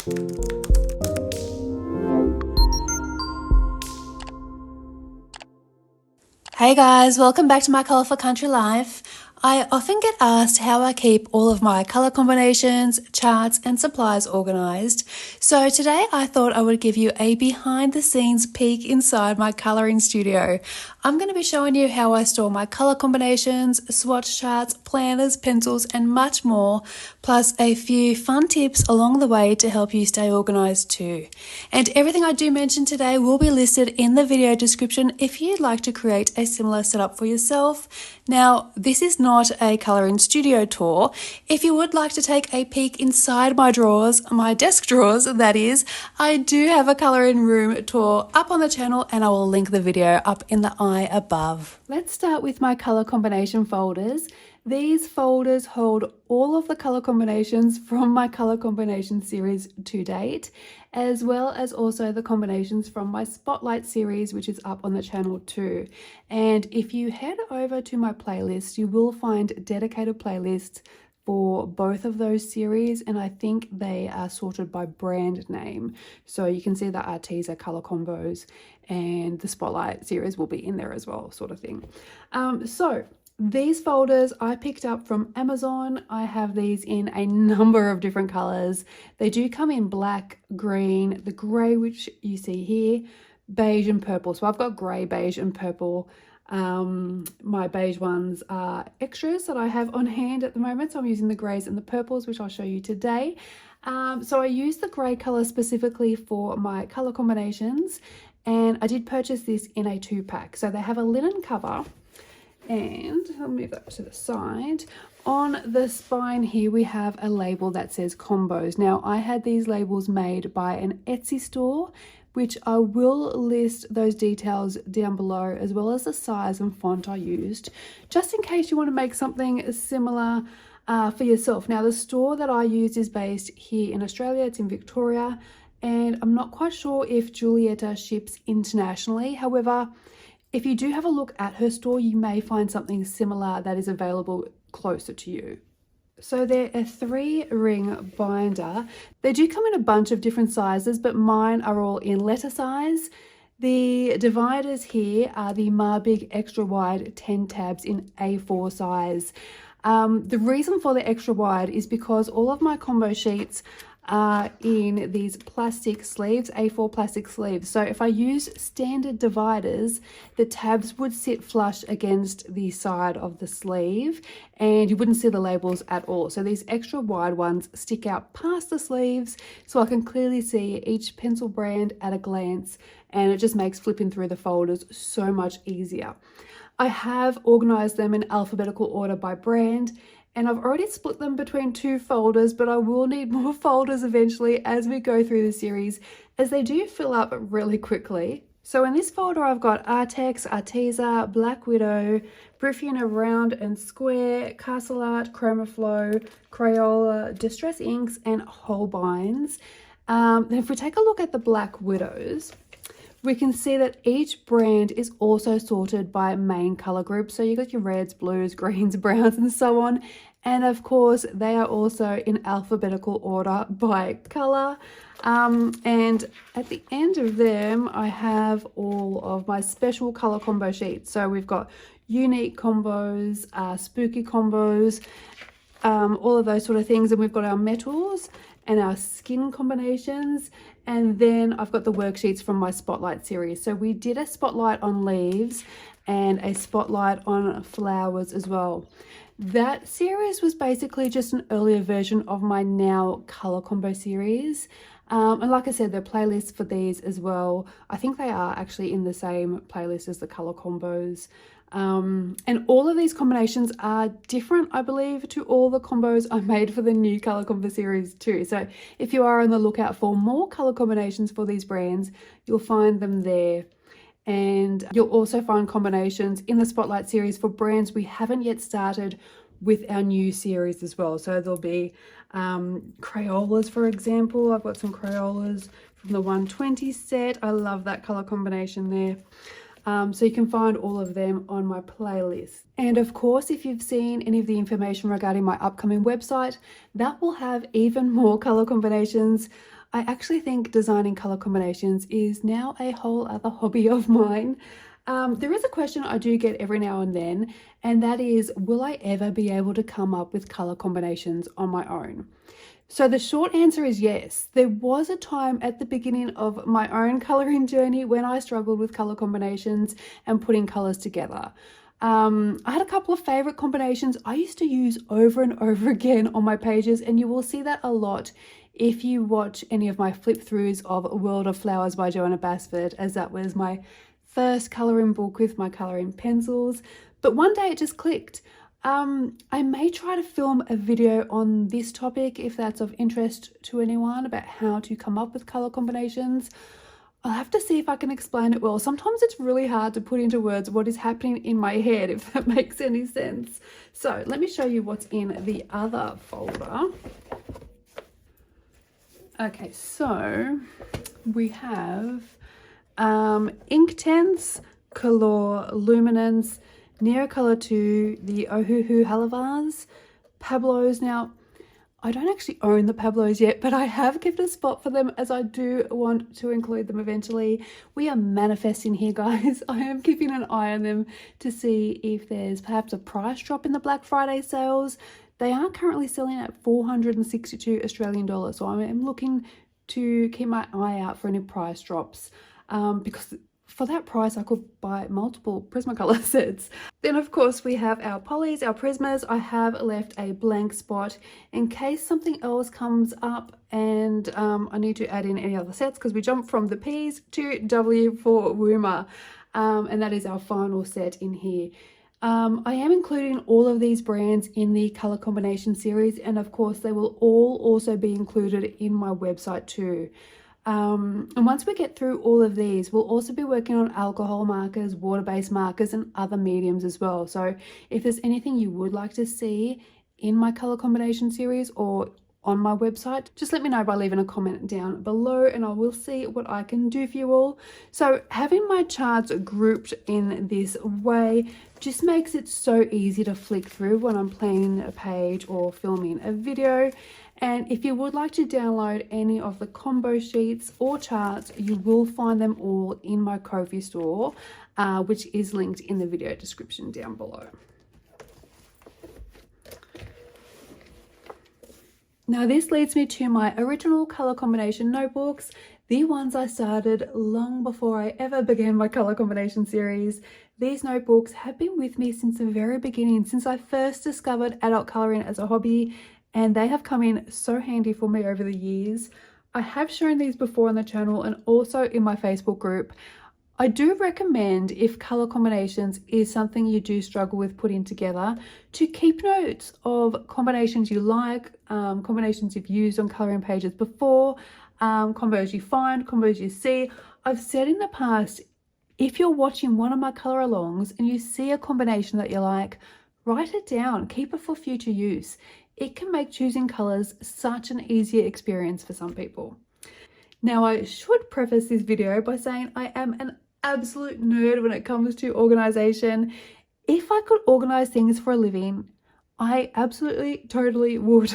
Hey guys, welcome back to my Colourful Country Life. I often get asked how I keep all of my colour combinations, charts and supplies organised. So today I thought I would give you a behind the scenes peek inside my colouring studio. I'm going to be showing you how I store my colour combinations, swatch charts, planners, pencils and much more, plus a few fun tips along the way to help you stay organised too. And everything I do mention today will be listed in the video description if you'd like to create a similar setup for yourself. Now, this is not a colouring studio tour. If you would like to take a peek inside my drawers, my desk drawers that is, I do have a colouring room tour up on the channel and I will link the video up in the eye above. Let's start with my colour combination folders. These folders hold all of the colour combinations from my colour combination series to date, as well as also the combinations from my Spotlight series, which is up on the channel too. And if you head over to my playlist, you will find dedicated playlists for both of those series, and I think they are sorted by brand name. So you can see the Arteza colour combos and the Spotlight series will be in there as well, sort of thing. So these folders I picked up from Amazon. I have these in a number of different colors. They do come in black, green, the gray, which you see here, beige and purple. So I've got gray, beige and purple. My beige ones are extras that I have on hand at the moment. So I'm using the grays and the purples, which I'll show you today. So I use the gray color specifically for my color combinations. And I did purchase this in a 2-pack. So they have a linen cover. And I'll move that to the side. On the spine here, we have a label that says combos. Now, I had these labels made by an Etsy store, which I will list those details down below, as well as the size and font I used, just in case you want to make something similar for yourself. Now, the store that I used is based here in Australia. It's in Victoria, and I'm not quite sure if Julieta ships internationally. However, if you do have a look at her store, you may find something similar that is available closer to you. So they're a 3-ring binder. They do come in a bunch of different sizes, but mine are all in letter size. The dividers here are the Marbig extra wide 10 tabs in A4 size. The reason for the extra wide is because all of my combo sheets are in these plastic sleeves, A4 plastic sleeves. So if I use standard dividers, the tabs would sit flush against the side of the sleeve and you wouldn't see the labels at all. So these extra wide ones stick out past the sleeves so I can clearly see each pencil brand at a glance, and it just makes flipping through the folders so much easier. I have organized them in alphabetical order by brand, and I've already split them between 2 folders, but I will need more folders eventually as we go through the series, as they do fill up really quickly. So in this folder, I've got Artex, Arteza, Black Widow, Brifiona Round and Square, Castle Art, Chromaflow, Crayola, Distress Inks, and Holbeins. If we take a look at the Black Widows, we can see that each brand is also sorted by main color group. So you got your reds, blues, greens, browns, and so on. And of course, they are also in alphabetical order by color. And at the end of them, I have all of my special color combo sheets. So we've got unique combos, spooky combos, all of those sort of things. And we've got our metals and our skin combinations, and then I've got the worksheets from my Spotlight series. So we did a spotlight on leaves and a spotlight on flowers as well. That series was basically just an earlier version of my now color combo series. And like I said, there are playlists for these as well. I think they are actually in the same playlist as the color combos. And all of these combinations are different, I believe, to all the combos I made for the new color combo series too. So if you are on the lookout for more color combinations for these brands, you'll find them there. And you'll also find combinations in the Spotlight series for brands we haven't yet started with our new series as well. So there'll be Crayolas, for example. I've got some Crayolas from the 120 set. I love that color combination there. So you can find all of them on my playlist. And of course, if you've seen any of the information regarding my upcoming website, that will have even more color combinations. I actually think designing color combinations is now a whole other hobby of mine. There is a question I do get every now and then, and that is, will I ever be able to come up with color combinations on my own? So the short answer is yes. There was a time at the beginning of my own coloring journey when I struggled with color combinations and putting colors together. I had a couple of favorite combinations I used to use over and over again on my pages, and you will see that a lot if you watch any of my flip throughs of World of Flowers by Joanna Basford, as that was my first coloring book with my coloring pencils. But one day it just clicked. I may try to film a video on this topic if that's of interest to anyone, about how to come up with color combinations. I'll have to see if I can explain it well. Sometimes it's really hard to put into words what is happening in my head, if that makes any sense. So let me show you what's in the other folder. Okay, so we have Inktense, Color Luminance, Neocolor 2, the Ohuhu Halavas, Pablos. Now, I don't actually own the Pablos yet, but I have kept a spot for them as I do want to include them eventually. We are manifesting here, guys. I am keeping an eye on them to see if there's perhaps a price drop in the Black Friday sales. They are currently selling at 462 Australian dollars, so I am looking to keep my eye out for any price drops, because for that price, I could buy multiple Prismacolor sets. Then, of course, we have our polys, our Prismas. I have left a blank spot in case something else comes up and I need to add in any other sets, because we jump from the P's to W for Wuma, and that is our final set in here. I am including all of these brands in the color combination series, and of course they will all also be included in my website too. And once we get through all of these, we'll also be working on alcohol markers, water-based markers, and other mediums as well. So if there's anything you would like to see in my color combination series or on my website, just let me know by leaving a comment down below, and I will see what I can do for you all. So having my charts grouped in this way just makes it so easy to flick through when I'm planning a page or filming a video. And if you would like to download any of the combo sheets or charts, you will find them all in my Ko-fi store, which is linked in the video description down below. Now this leads me to my original color combination notebooks, the ones I started long before I ever began my color combination series. These notebooks have been with me since the very beginning, since I first discovered adult coloring as a hobby, and they have come in so handy for me over the years. I have shown these before on the channel and also in my Facebook group. I do recommend, if color combinations is something you do struggle with putting together, to keep notes of combinations you like, combinations you've used on coloring pages before, combos you find, combos you see. I've said in the past, if you're watching one of my color alongs and you see a combination that you like, write it down, keep it for future use. It can make choosing colors such an easier experience for some people. Now, I should preface this video by saying I am an absolute nerd when it comes to organization. If I could organize things for a living, I absolutely totally would.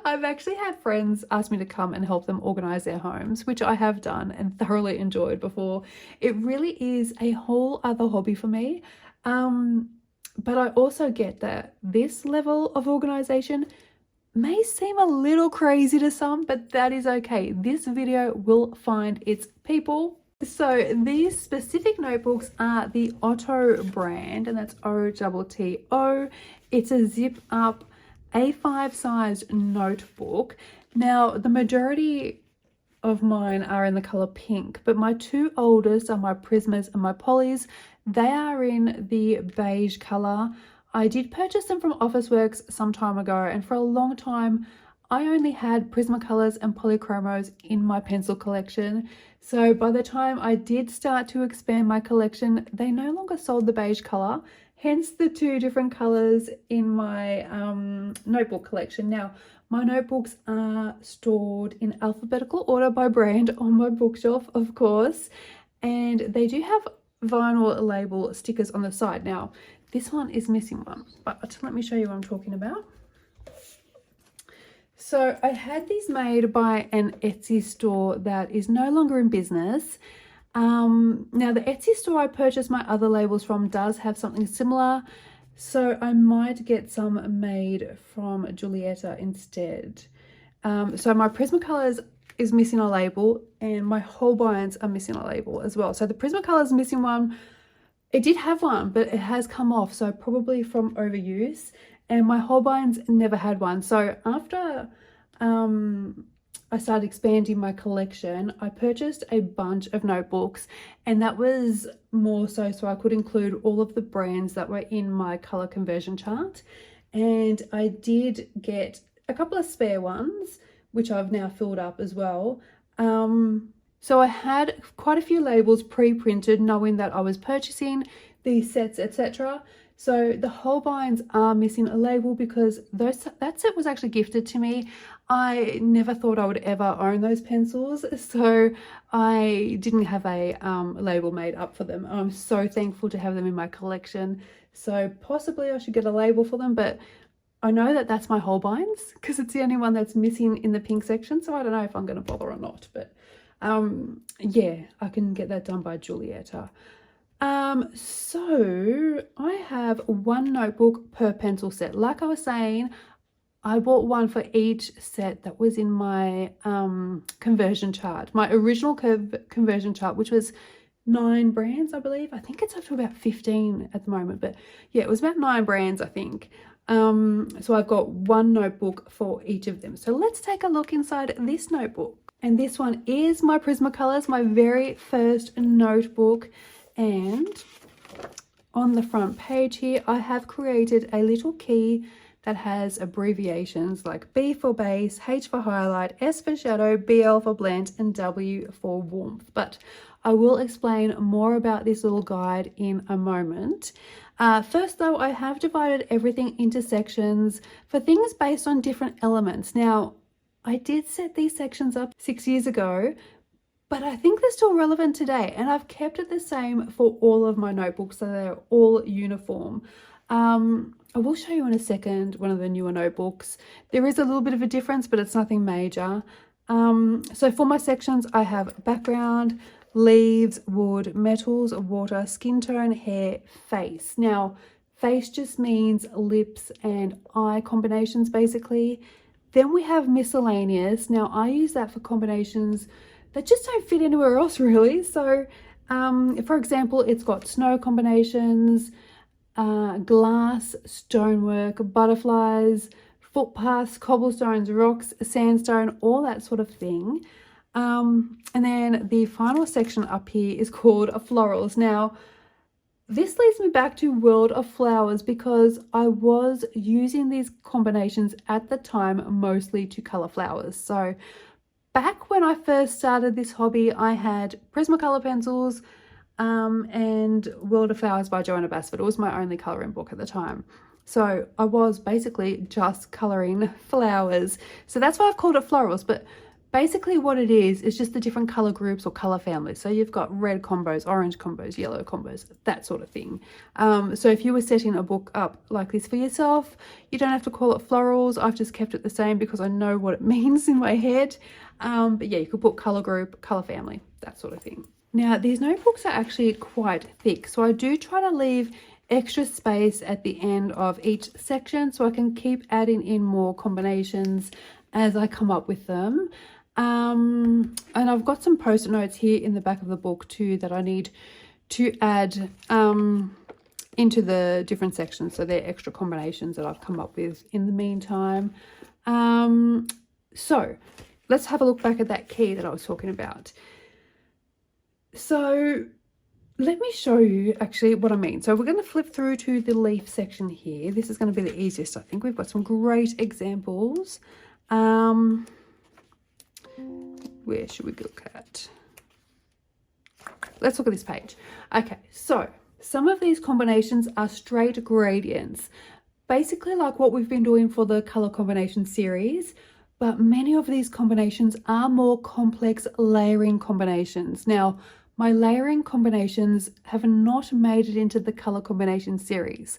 I've actually had friends ask me to come and help them organize their homes, which I have done and thoroughly enjoyed before. It really is a whole other hobby for me. But I also get that this level of organization may seem a little crazy to some, but that is okay. This video will find its people. So these specific notebooks are the Otto brand, and that's O-T-T-O. It's a zip up A5 sized notebook. Now, the majority of mine are in the color pink, but my two oldest are my Prismas and my Polys. They are in the beige color. I did purchase them from Officeworks some time ago, and for a long time I only had Prismacolors and Polychromos in my pencil collection. So by the time I did start to expand my collection, they no longer sold the beige color, hence the two different colors in my notebook collection. Now, my notebooks are stored in alphabetical order by brand on my bookshelf, of course, and they do have vinyl label stickers on the side. Now, this one is missing one, but let me show you what I'm talking about. So I had these made by an Etsy store that is no longer in business. Now the Etsy store I purchased my other labels from does have something similar, so I might get some made from Julieta instead. So my Prismacolors is missing a label and my Holbeins are missing a label as well. So the Prismacolors is missing one. It did have one, but it has come off, so probably from overuse. And my Holbeins never had one. So after I started expanding my collection, I purchased a bunch of notebooks, and that was more so I could include all of the brands that were in my color conversion chart. And I did get a couple of spare ones, which I've now filled up as well. So I had quite a few labels pre-printed, knowing that I was purchasing these sets, etc. So the Holbeins are missing a label because that set was actually gifted to me. I never thought I would ever own those pencils, so I didn't have a label made up for them. I'm so thankful to have them in my collection. So possibly I should get a label for them, but I know that that's my Holbeins because it's the only one that's missing in the pink section. So I don't know if I'm going to bother or not, but yeah, I can get that done by Julieta. So I have one notebook per pencil set. Like I was saying, I bought one for each set that was in my conversion chart, my original conversion chart, which was 9 brands, I believe. I think it's up to about 15 at the moment, but yeah, it was about 9 brands, I think. So I've got one notebook for each of them. So let's take a look inside this notebook. And this one is my Prismacolors, my very first notebook. And on the front page here, I have created a little key that has abbreviations like B for base, H for highlight, S for shadow, BL for blend, and W for warmth. But I will explain more about this little guide in a moment. First though, I have divided everything into sections for things based on different elements. Now, I did set these sections up 6 years ago, but I think they're still relevant today, and I've kept it the same for all of my notebooks, so they're all uniform. I will show you in a second one of the newer notebooks. There is a little bit of a difference, but it's nothing major. So for my sections, I have background, leaves, wood, metals, water, skin tone, hair, face. Now, face just means lips and eye combinations, basically. Then we have miscellaneous. Now, I use that for combinations that just don't fit anywhere else, really. So, for example, it's got snow combinations, glass, stonework, butterflies, footpaths, cobblestones, rocks, sandstone, all that sort of thing. And then the final section up here is called florals. Now, this leads me back to World of Flowers because I was using these combinations at the time mostly to colour flowers. So back when I first started this hobby, I had Prismacolor pencils and World of Flowers by Joanna Basford. It was my only colouring book at the time. So I was basically just colouring flowers. So that's why I've called it florals. But basically what it is just the different colour groups or colour families. So you've got red combos, orange combos, yellow combos, that sort of thing. So if you were setting a book up like this for yourself, you don't have to call it florals. I've just kept it the same because I know what it means in my head. But yeah, you could put colour group, colour family, that sort of thing. Now, these notebooks are actually quite thick, so I do try to leave extra space at the end of each section so I can keep adding in more combinations as I come up with them. And I've got some post-it notes here in the back of the book too that I need to add into the different sections. So they're extra combinations that I've come up with in the meantime. So let's have a look back at that key that I was talking about. So let me show you actually what I mean. So we're going to flip through to the leaf section here. This is going to be the easiest, I think. We've got some great examples. Where should we look at? Let's look at this page. Okay, so some of these combinations are straight gradients, basically like what we've been doing for the color combination series, but many of these combinations are more complex layering combinations. Now, my layering combinations have not made it into the color combination series,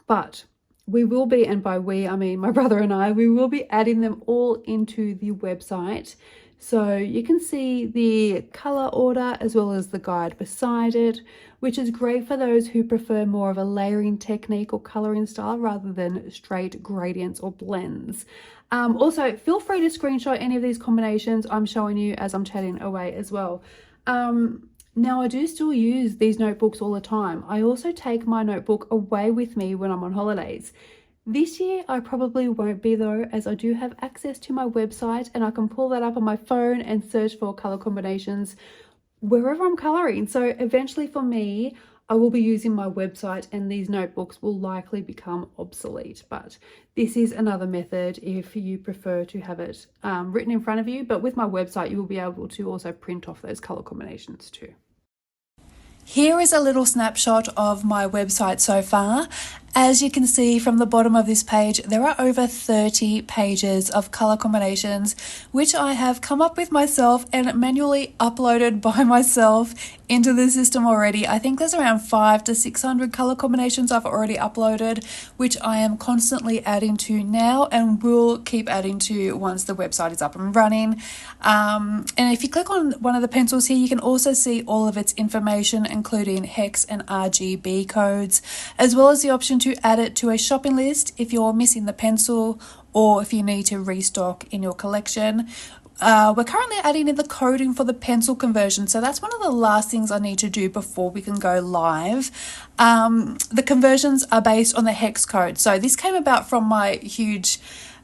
but we will be, and by we I mean my brother and I, we will be adding them all into the website. So you can see the color order as well as the guide beside it, which is great for those who prefer more of a layering technique or coloring style rather than straight gradients or blends. Also, feel free to screenshot any of these combinations I'm showing you as I'm chatting away as well. Now, I do still use these notebooks all the time. I also take my notebook away with me when I'm on holidays. This year, I probably won't be though, as I do have access to my website and I can pull that up on my phone and search for color combinations wherever I'm coloring. So eventually for me, I will be using my website and these notebooks will likely become obsolete. But this is another method if you prefer to have it written in front of you. But with my website, you will be able to also print off those color combinations too. Here is a little snapshot of my website so far. As you can see from the bottom of this page, there are over 30 pages of color combinations, which I have come up with myself and manually uploaded by myself into the system already. I think there's around 500 to 600 color combinations I've already uploaded, which I am constantly adding to now and will keep adding to once the website is up and running. And if you click on one of the pencils here, you can also see all of its information, including hex and RGB codes, as well as the option to add it to a shopping list if you're missing the pencil or if you need to restock in your collection. We're currently adding in the coding for the pencil conversion, so that's one of the last things I need to do before we can go live. The conversions are based on the hex code, so this came about from my huge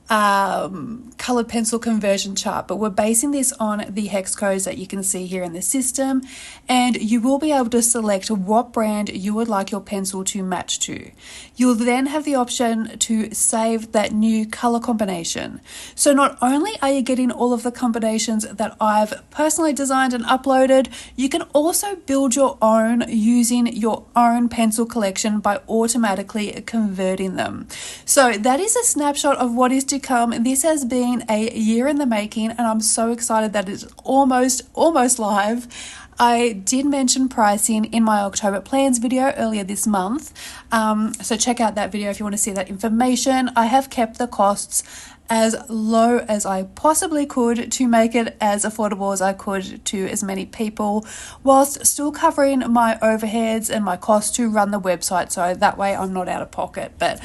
colored pencil conversion chart, but we're basing this on the hex codes that you can see here in the system, and you will be able to select what brand you would like your pencil to match to. You'll then have the option to save that new color combination. So not only are you getting all of the combinations that I've personally designed and uploaded, you can also build your own using your own pencil collection by automatically converting them. So that is a snapshot of what is to come. This has been a year in the making and I'm so excited that it's almost live. I did mention pricing in my October plans video earlier this month, so check out that video if you want to see that information. I have kept the costs as low as I possibly could to make it as affordable as I could to as many people, whilst still covering my overheads and my costs to run the website, so that way I'm not out of pocket. But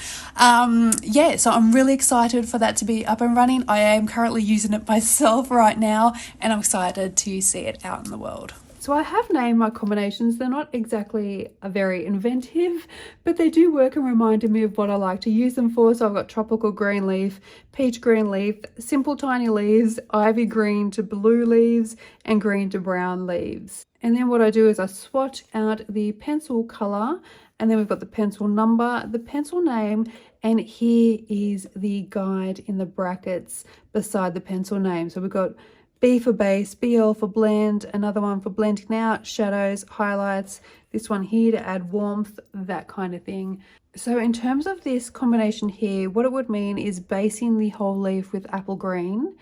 yeah, so I'm really excited for that to be up and running. I am currently using it myself right now and I'm excited to see it out in the world. So I have named my combinations. They're not exactly very inventive, but they do work and reminded me of what I like to use them for. So I've got tropical green leaf, peach green leaf, simple tiny leaves, ivy green to blue leaves, and green to brown leaves. And then what I do is I swatch out the pencil color, and then we've got the pencil number, the pencil name, and here is the guide in the brackets beside the pencil name. So we've got B for base, BL for blend, another one for blending out, shadows, highlights, this one here to add warmth, that kind of thing. So in terms of this combination here, what it would mean is basing the whole leaf with apple green,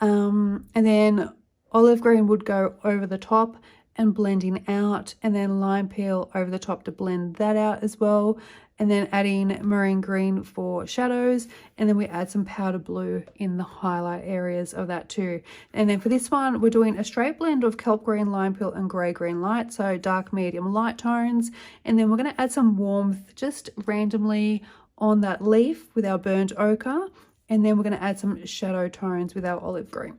and then olive green would go over the top and blending out, and then lime peel over the top to blend that out as well, and then adding marine green for shadows, and then we add some powder blue in the highlight areas of that too. And then for this one, we're doing a straight blend of kelp green, lime peel, and grey green light, so dark, medium, light tones, and then we're going to add some warmth just randomly on that leaf with our burnt ochre, and then we're going to add some shadow tones with our olive green.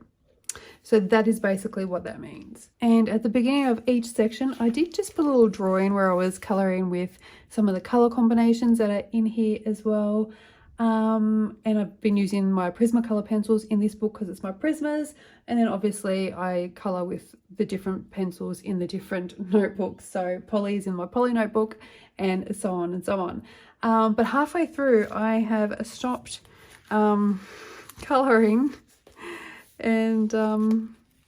So that is basically what that means. And at the beginning of each section, I did just put a little drawing where I was colouring with some of the colour combinations that are in here as well. And I've been using my Prismacolor pencils in this book because it's my Prismas. And then obviously I colour with the different pencils in the different notebooks. So Polly's in my Polly notebook and so on and so on. But halfway through, I have stopped colouring and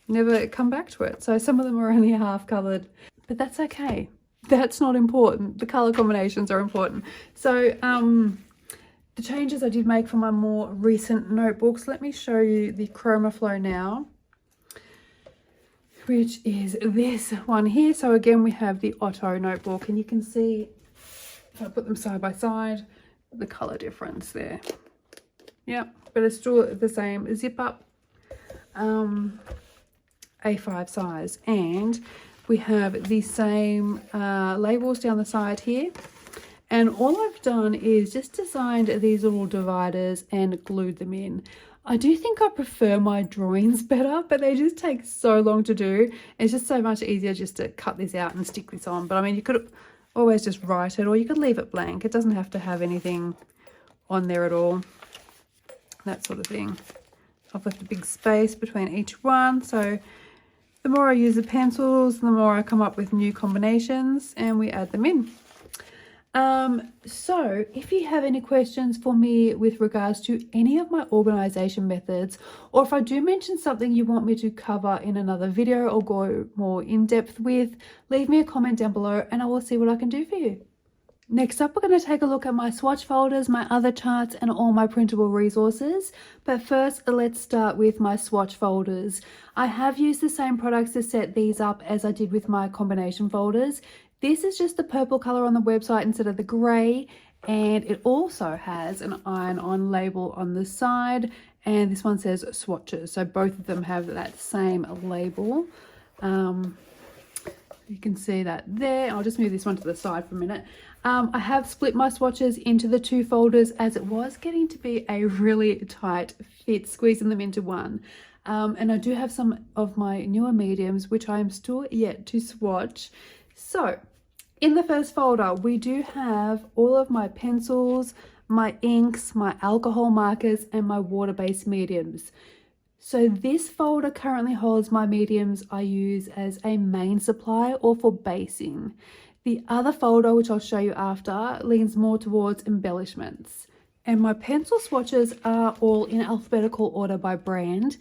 never come back to it. So some of them are only half coloured, but that's okay. That's not important. The colour combinations are important. So the changes I did make for my more recent notebooks, let me show you the Chroma Flow now, which is this one here. So again, we have the Otto notebook, and you can see if I put them side by side, the color difference there. Yep, but it's still the same zip up A5 size, and we have the same labels down the side here. And all I've done is just designed these little dividers and glued them in. I do think I prefer my drawings better, but they just take so long to do. It's just so much easier just to cut this out and stick this on. But I mean, you could always just write it, or you could leave it blank. It doesn't have to have anything on there at all, that sort of thing. I've left a big space between each one, so the more I use the pencils, the more I come up with new combinations, and we add them in. So if you have any questions for me with regards to any of my organization methods, or if I do mention something you want me to cover in another video or go more in depth with, leave me a comment down below and I will see what I can do for you. Next up, we're going to take a look at my swatch folders, my other charts, and all my printable resources. But first, let's start with my swatch folders. I have used the same products to set these up as I did with my combination folders. This is just the purple color on the website instead of the gray, and it also has an iron-on label on the side, and this one says swatches, so both of them have that same label. You can see that there. I'll just move this one to the side for a minute. I have split my swatches into the two folders as it was getting to be a really tight fit, squeezing them into one. And I do have some of my newer mediums, which I am still yet to swatch. So in the first folder, we do have all of my pencils, my inks, my alcohol markers, and my water-based mediums. So this folder currently holds my mediums I use as a main supply or for basing. The other folder, which I'll show you after, leans more towards embellishments. And my pencil swatches are all in alphabetical order by brand,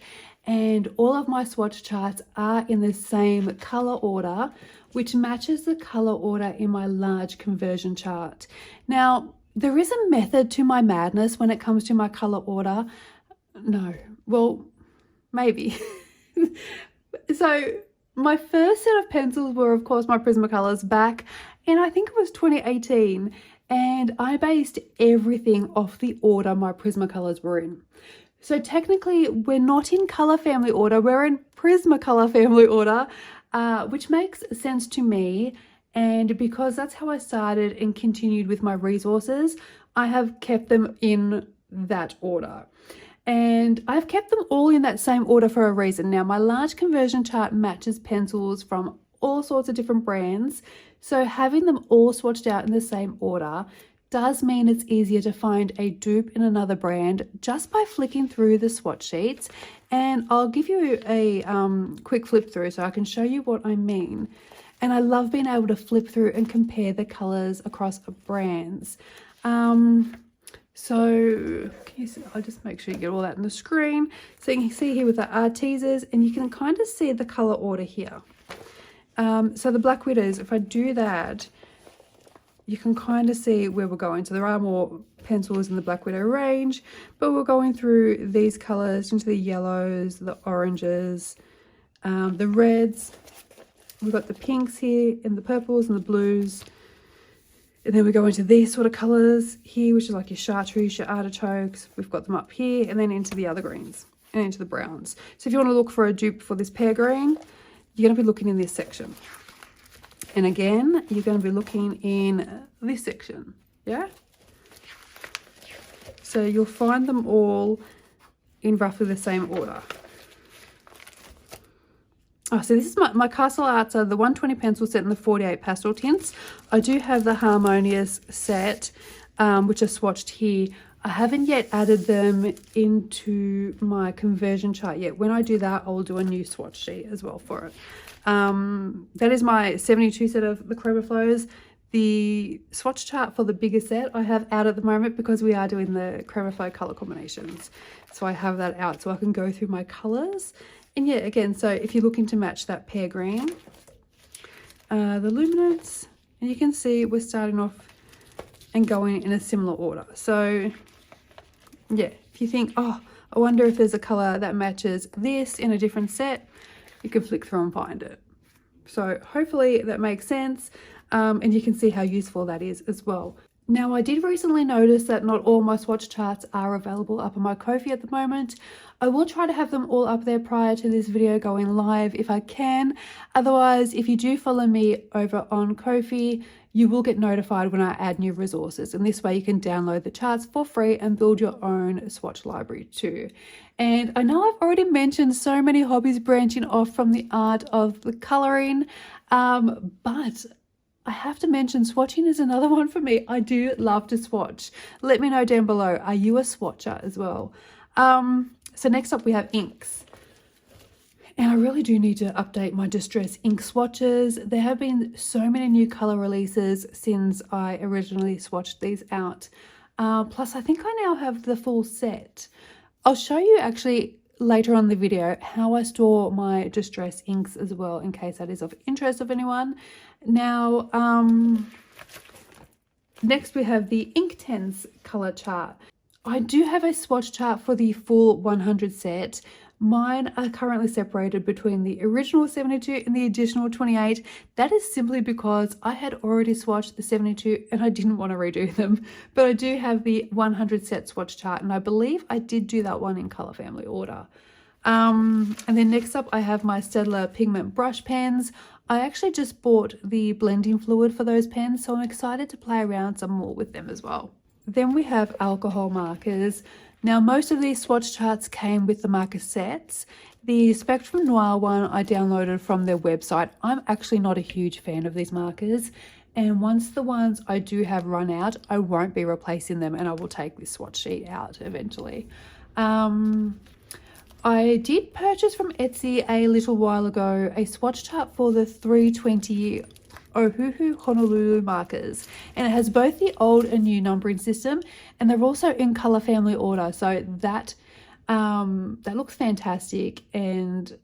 and all of my swatch charts are in the same color order, which matches the color order in my large conversion chart. Now, there is a method to my madness when it comes to my color order. No, well, maybe. So my first set of pencils were, of course, my Prismacolors back in, I think it was 2018. And I based everything off the order my Prismacolors were in. So technically, we're not in color family order, we're in Prismacolor family order, which makes sense to me. And because that's how I started and continued with my resources, I have kept them in that order. And I've kept them all in that same order for a reason. Now, my large conversion chart matches pencils from all sorts of different brands. So having them all swatched out in the same order does mean it's easier to find a dupe in another brand just by flicking through the swatch sheets. And I'll give you a quick flip through so I can show you what I mean. And I love being able to flip through and compare the colors across brands. So can you see, I'll just make sure you get all that on the screen. So you can see here with the Artisas, and you can kind of see the color order here. So the Black Widows, if I do that, you can kind of see where we're going. So there are more pencils in the Black Widow range, but we're going through these colors into the yellows, the oranges, the reds. We've got the pinks here and the purples and the blues. And then we go into these sort of colors here, which is like your chartreuse, your artichokes. We've got them up here, and then into the other greens and into the browns. So if you want to look for a dupe for this pear green, you're going to be looking in this section. And again, you're going to be looking in this section, yeah? So you'll find them all in roughly the same order. Oh, so this is my Castle Arts are the 120 pencil set and the 48 pastel tints. I do have the Harmonious set, which are swatched here. I haven't yet added them into my conversion chart yet. When I do that, I'll do a new swatch sheet as well for it. That is my 72 set of the Chroma Flows. The swatch chart for the bigger set I have out at the moment because we are doing the Chroma Flow color combinations. So I have that out so I can go through my colors. And yeah, again, so if you're looking to match that pear green, the luminance, and you can see we're starting off and going in a similar order. So yeah, if you think, oh, I wonder if there's a color that matches this in a different set, you can flick through and find it. So hopefully that makes sense. And you can see how useful that is as well. Now, I did recently notice that not all my swatch charts are available up on my Ko-fi at the moment. I will try to have them all up there prior to this video going live if I can. Otherwise, if you do follow me over on Ko-fi, you will get notified when I add new resources. And this way you can download the charts for free and build your own swatch library too. And I know I've already mentioned so many hobbies branching off from the art of the coloring, but I have to mention swatching is another one for me. I do love to swatch. Let me know down below, are you a swatcher as well? So next up we have inks. And I really do need to update my Distress ink swatches. There have been so many new color releases since I originally swatched these out. Plus I think I now have the full set. I'll show you actually later on in the video how I store my Distress inks as well, in case that is of interest of anyone. Now, next we have the Inktense color chart. I do have a swatch chart for the full 100 set. Mine are currently separated between the original 72 and the additional 28. That is simply because I had already swatched the 72 and I didn't want to redo them. But I do have the 100 set swatch chart, and I believe I did do that one in color family order. And then next up I have my Staedtler pigment brush pens. I actually just bought the blending fluid for those pens, so I'm excited to play around some more with them as well. Then we have alcohol markers. Now, most of these swatch charts came with the marker sets. The Spectrum Noir one I downloaded from their website. I'm actually not a huge fan of these markers, and once the ones I do have run out, I won't be replacing them, and I will take this swatch sheet out eventually. I did purchase from Etsy a little while ago a swatch chart for the 320 Ohuhu Honolulu markers, and it has both the old and new numbering system, and they're also in color family order, so that looks fantastic. And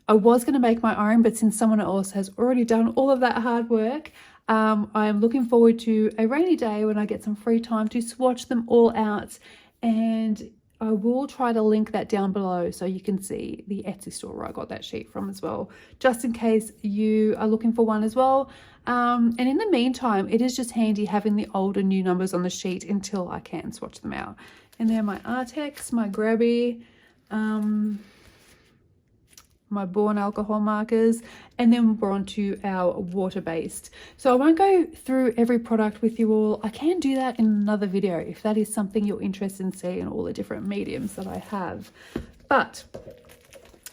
I was going to make my own, but since someone else has already done all of that hard work, I'm looking forward to a rainy day when I get some free time to swatch them all out, and I will try to link that down below so you can see the Etsy store where I got that sheet from as well, just in case you are looking for one as well. And in the meantime, it is just handy having the old and new numbers on the sheet until I can swatch them out. And then my Artex, my Grabby, my Born alcohol markers, and then we're on to our water-based. So I won't go through every product with you all. I can do that in another video if that is something you're interested in seeing, all the different mediums that I have. But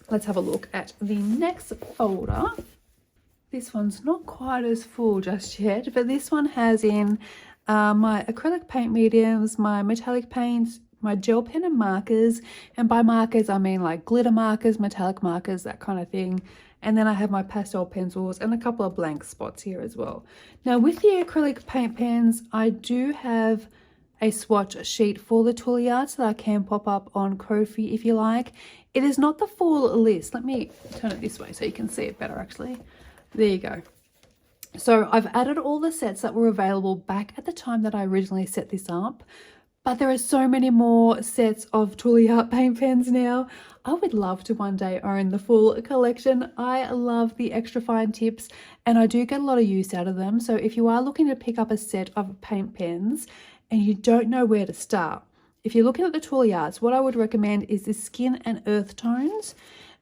let's have a look at the next folder. This one's not quite as full just yet, but this one has in my acrylic paint mediums, my metallic paints, my gel pen and markers, and by markers I mean like glitter markers, metallic markers, that kind of thing. And then I have my pastel pencils and a couple of blank spots here as well. Now with the acrylic paint pens, I do have a swatch sheet for the Toolie Arts that I can pop up on Ko-fi if you like. It is not the full list. Let me turn it this way so you can see it better actually. There you go. So I've added all the sets that were available back at the time that I originally set this up. But there are so many more sets of Toolie Art paint pens now. I would love to one day own the full collection. I love the extra fine tips and I do get a lot of use out of them. So if you are looking to pick up a set of paint pens and you don't know where to start, if you're looking at the Toolie Arts, what I would recommend is the Skin and Earth tones,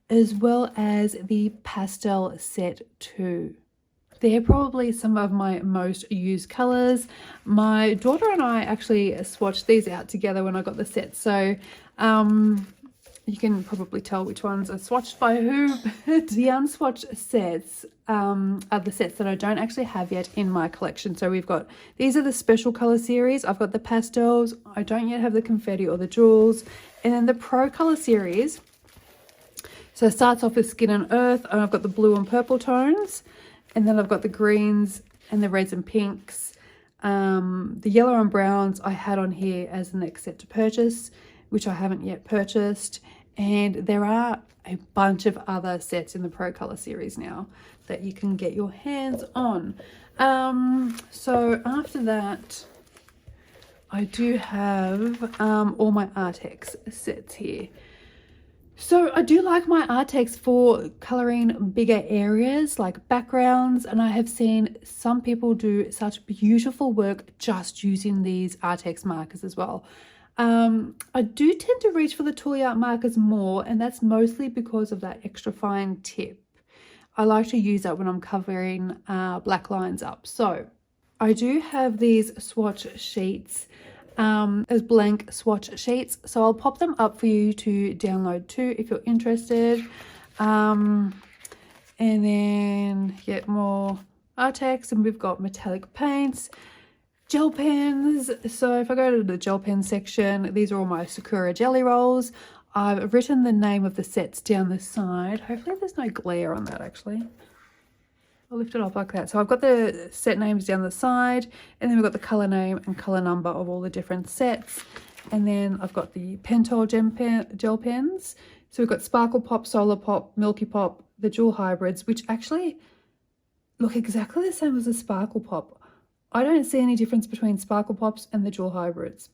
as well as the pastel set too. They're probably some of my most used colors. My daughter and I actually swatched these out together when I got the set, so you can probably tell which ones are swatched by who. The unswatched sets are the sets that I don't actually have yet in my collection. So we've got, these are the special color series. I've got the pastels. I don't yet have the confetti or the jewels. And then the pro color series. So it starts off with Skin and Earth, and I've got the blue and purple tones. And then I've got the greens and the reds and pinks. The yellow and browns I had on here as the next set to purchase, which I haven't yet purchased. And there are a bunch of other sets in the Pro Color series now that you can get your hands on. So after that, I do have all my Artex sets here. So I do like my art text for colouring bigger areas like backgrounds, and I have seen some people do such beautiful work just using these art text markers as well. I do tend to reach for the Tooly Art markers more, and that's mostly because of that extra fine tip. I like to use that when I'm covering black lines up. So I do have these swatch sheets as blank swatch sheets, so I'll pop them up for you to download too if you're interested. And then get more art text, and we've got metallic paints, gel pens. So if I go to the gel pen section, these are all my Sakura jelly rolls. I've written the name of the sets down the side. Hopefully there's no glare on that actually. I'll lift it up like that. So I've got the set names down the side, and then we've got the colour name and colour number of all the different sets. And then I've got the Pentel gel pens. So we've got Sparkle Pop, Solar Pop, Milky Pop, the dual hybrids, which actually look exactly the same as a Sparkle Pop. I don't see any difference between Sparkle Pops and the dual hybrids.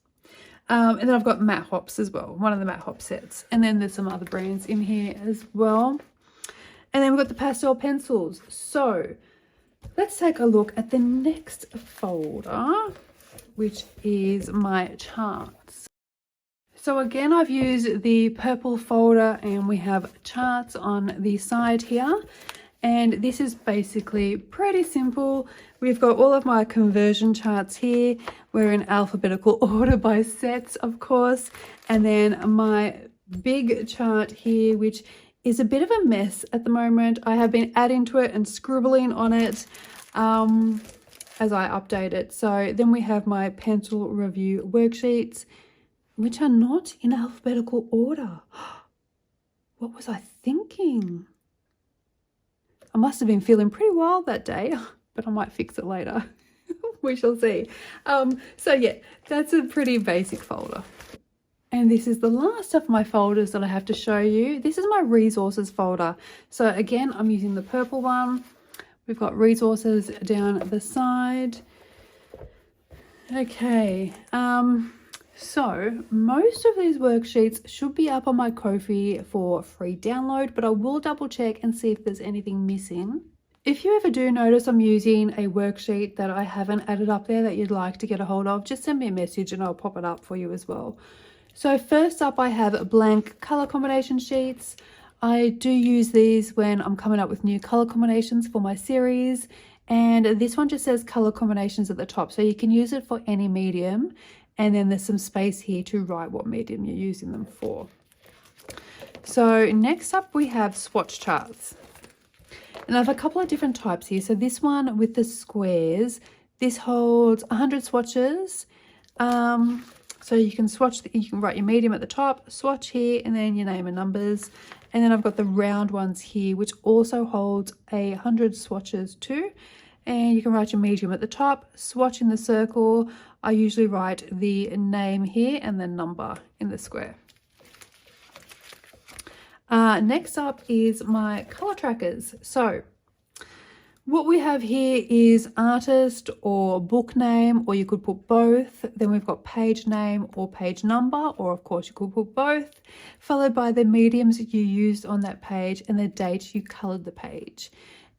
And then I've got matte hops as well, one of the matte hop sets. And then there's some other brands in here as well. And then we've got the pastel pencils. So let's take a look at the next folder, which is my charts. So again, I've used the purple folder, and we have charts on the side here. And this is basically pretty simple. We've got all of my conversion charts here. We're in alphabetical order by sets, of course. And then my big chart here, which is a bit of a mess at the moment. I have been adding to it and scribbling on it as I update it. So then we have my pencil review worksheets, which are not in alphabetical order. What was I thinking? I must have been feeling pretty wild that day, but I might fix it later. We shall see. So yeah, that's a pretty basic folder. And this is the last of my folders that I have to show you. This is my resources folder. So again, I'm using the purple one. We've got resources down the side. Okay, so most of these worksheets should be up on my Ko-fi for free download, but I will double check and see if there's anything missing. If you ever do notice I'm using a worksheet that I haven't added up there that you'd like to get a hold of, just send me a message and I'll pop it up for you as well. So first up, I have blank color combination sheets. I do use these when I'm coming up with new color combinations for my series. And this one just says color combinations at the top. So you can use it for any medium. And then there's some space here to write what medium you're using them for. So next up, we have swatch charts. And I have a couple of different types here. So this one with the squares, this holds 100 swatches. So you can swatch, you can write your medium at the top, swatch here, and then your name and numbers. And then I've got the round ones here, which also holds 100 swatches too. And you can write your medium at the top, swatch in the circle. I usually write the name here and the number in the square. Next up is my color trackers. So what we have here is artist or book name, or you could put both. Then we've got page name or page number, or of course you could put both, followed by the mediums you used on that page and the date you colored the page.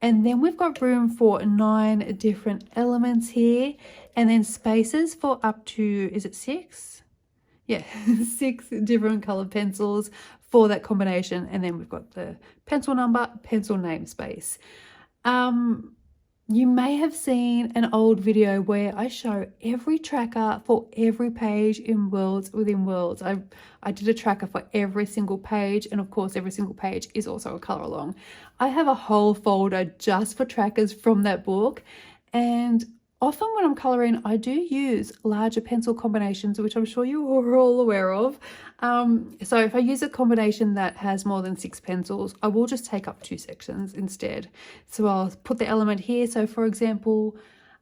And then we've got room for 9 different elements here, and then spaces for up to, is it 6? Yeah, 6 different colored pencils for that combination. And then we've got the pencil number, pencil name space. You may have seen an old video where I show every tracker for every page in Worlds Within Worlds. I did a tracker for every single page, and of course every single page is also a color along. I have a whole folder just for trackers from that book, and often when I'm coloring, I do use larger pencil combinations, which I'm sure you are all aware of. So if I use a combination that has more than 6 pencils, I will just take up 2 sections instead. So I'll put the element here. So for example,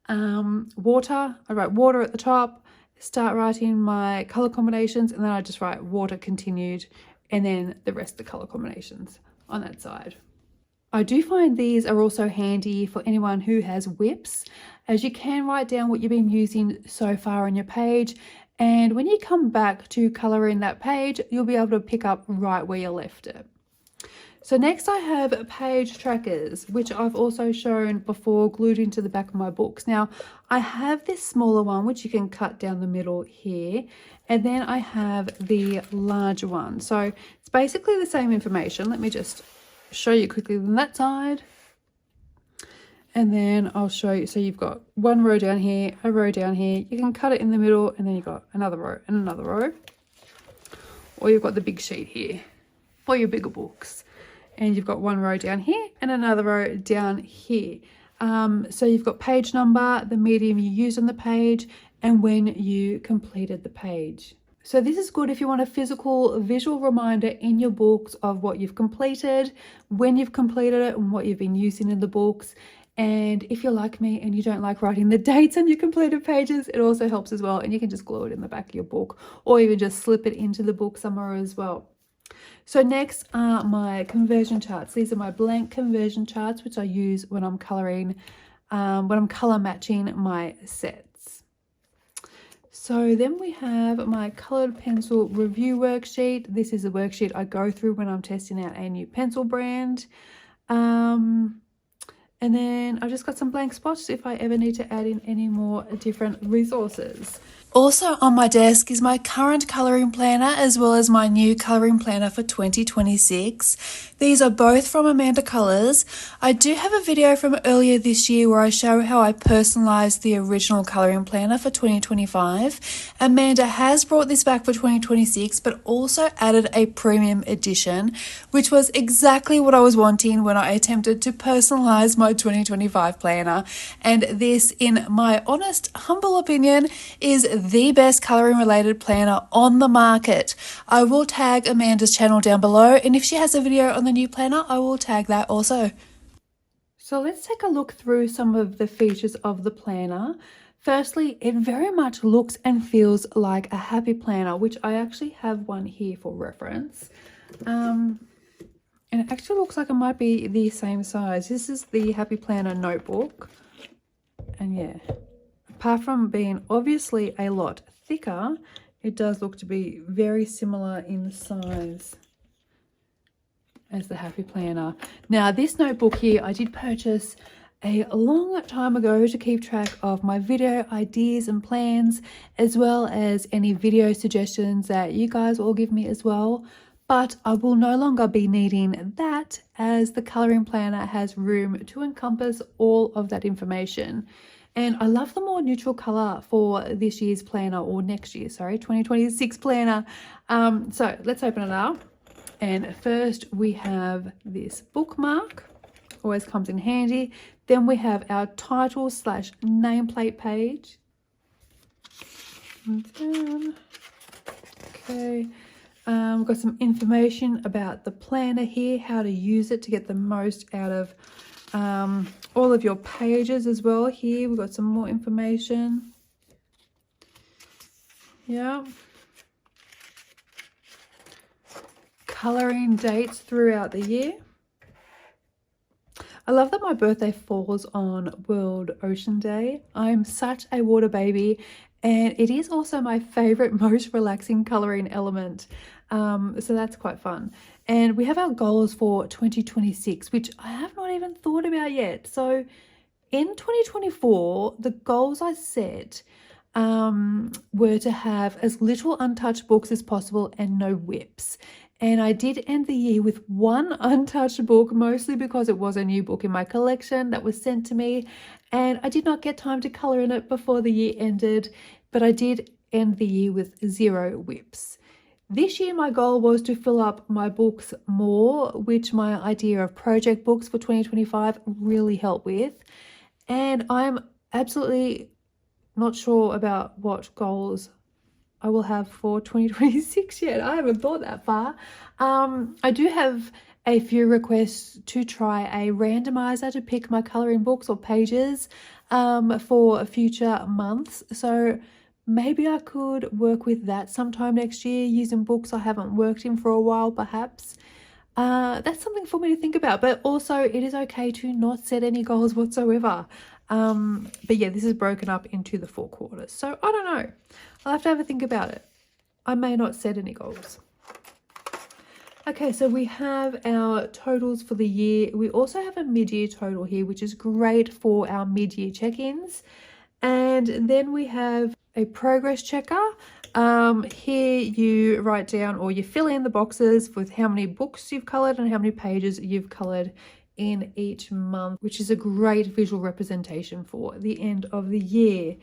water, I write water at the top, start writing my color combinations, and then I just write water continued, and then the rest of the color combinations on that side. I do find these are also handy for anyone who has whips, as you can write down what you've been using so far on your page, And when you come back to colouring that page, you'll be able to pick up right where you left it. So next I have page trackers, which I've also shown before, glued into the back of my books. Now I have this smaller one, which you can cut down the middle here. And then I have the larger one. So it's basically the same information. Let me just show you quickly on that side. And then I'll show you, so you've got one row down here, a row down here. You can cut it in the middle, and then you've got another row and another row. Or you've got the big sheet here for your bigger books. And you've got one row down here and another row down here. So you've got page number, the medium you used on the page, and when you completed the page. So this is good if you want a physical visual reminder in your books of what you've completed, when you've completed it, and what you've been using in the books. And if you're like me and you don't like writing the dates on your completed pages, it also helps as well. And you can just glue it in the back of your book, or even just slip it into the book somewhere as well. So next are my conversion charts. These are my blank conversion charts, which I use when I'm colouring, when I'm colour matching my sets. So then we have my coloured pencil review worksheet. This is a worksheet I go through when I'm testing out a new pencil brand. And then I've just got some blank spots if I ever need to add in any more different resources. Also on my desk is my current colouring planner as well as my new colouring planner for 2026. These are both from Amanda Colours. I do have a video from earlier this year where I show how I personalised the original colouring planner for 2025. Amanda has brought this back for 2026 but also added a premium edition, which was exactly what I was wanting when I attempted to personalise my 2025 planner. And this, in my honest, humble opinion, is the best colouring related planner on the market. I will tag Amanda's channel down below, and if she has a video on the new planner, I will tag that also. So let's take a look through some of the features of the planner. Firstly, it very much looks and feels like a happy planner, which I actually have one here for reference. And it actually looks like it might be the same size. This is the Happy Planner notebook. And yeah, apart from being obviously a lot thicker, it does look to be very similar in size as the Happy Planner. Now, this notebook here, I did purchase a long time ago to keep track of my video ideas and plans, as well as any video suggestions that you guys all give me as well. But I will no longer be needing that, as the colouring planner has room to encompass all of that information. And I love the more neutral colour for this year's planner, or next year, sorry, 2026 planner. So let's open it up. And first we have this bookmark, always comes in handy. Then we have our title / nameplate page. And down. Okay. We've got some information about the planner here, how to use it to get the most out of all of your pages as well. Here we've got some more information. Yeah. Colouring dates throughout the year. I love that my birthday falls on World Ocean Day. I'm such a water baby, and it is also my favourite, most relaxing colouring element. So that's quite fun. And we have our goals for 2026, which I have not even thought about yet. So in 2024, the goals I set were to have as little untouched books as possible and no whips. And I did end the year with one untouched book, mostly because it was a new book in my collection that was sent to me, and I did not get time to colour in it before the year ended, but I did end the year with 0 whips. This year my goal was to fill up my books more, which my idea of project books for 2025 really helped with. And I'm absolutely not sure about what goals I will have for 2026 yet. I haven't thought that far. I do have a few requests to try a randomizer to pick my colouring books or pages for future months. So maybe I could work with that sometime next year, using books I haven't worked in for a while perhaps. That's something for me to think about, but also it is okay to not set any goals whatsoever. But yeah, this is broken up into the 4 quarters. So I don't know. I'll have a think about it. I may not set any goals. Okay, so we have our totals for the year. We also have a mid-year total here, which is great for our mid-year check-ins. And then we have a progress checker. Here you write down or you fill in the boxes with how many books you've coloured and how many pages you've coloured in each month, which is a great visual representation for the end of the year.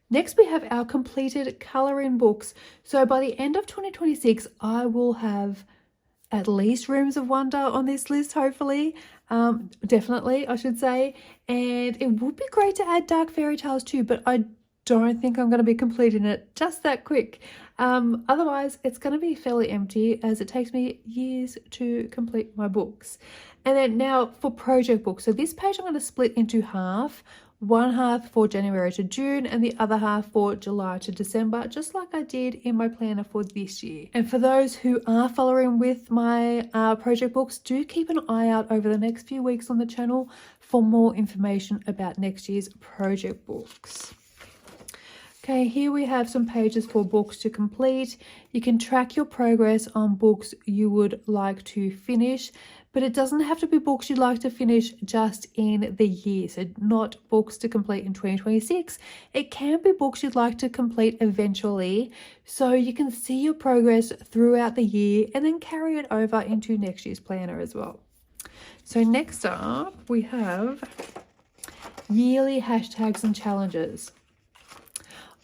Next, we have our completed colouring books. So by the end of 2026, I will have at least Rooms of Wonder on this list, hopefully. Definitely, I should say. And it would be great to add Dark Fairy Tales too, but I don't think I'm going to be completing it just that quick. Otherwise, it's going to be fairly empty as it takes me years to complete my books. And then now for project books. So this page I'm going to split into half. One half for January to June and the other half for July to December, just like I did in my planner for this year. And for those who are following with my project books, do keep an eye out over the next few weeks on the channel for more information about next year's project books. Okay, here we have some pages for books to complete. You can track your progress on books you would like to finish, but it doesn't have to be books you'd like to finish just in the year. So not books to complete in 2026. It can be books you'd like to complete eventually. So you can see your progress throughout the year and then carry it over into next year's planner as well. So next up, we have yearly hashtags and challenges.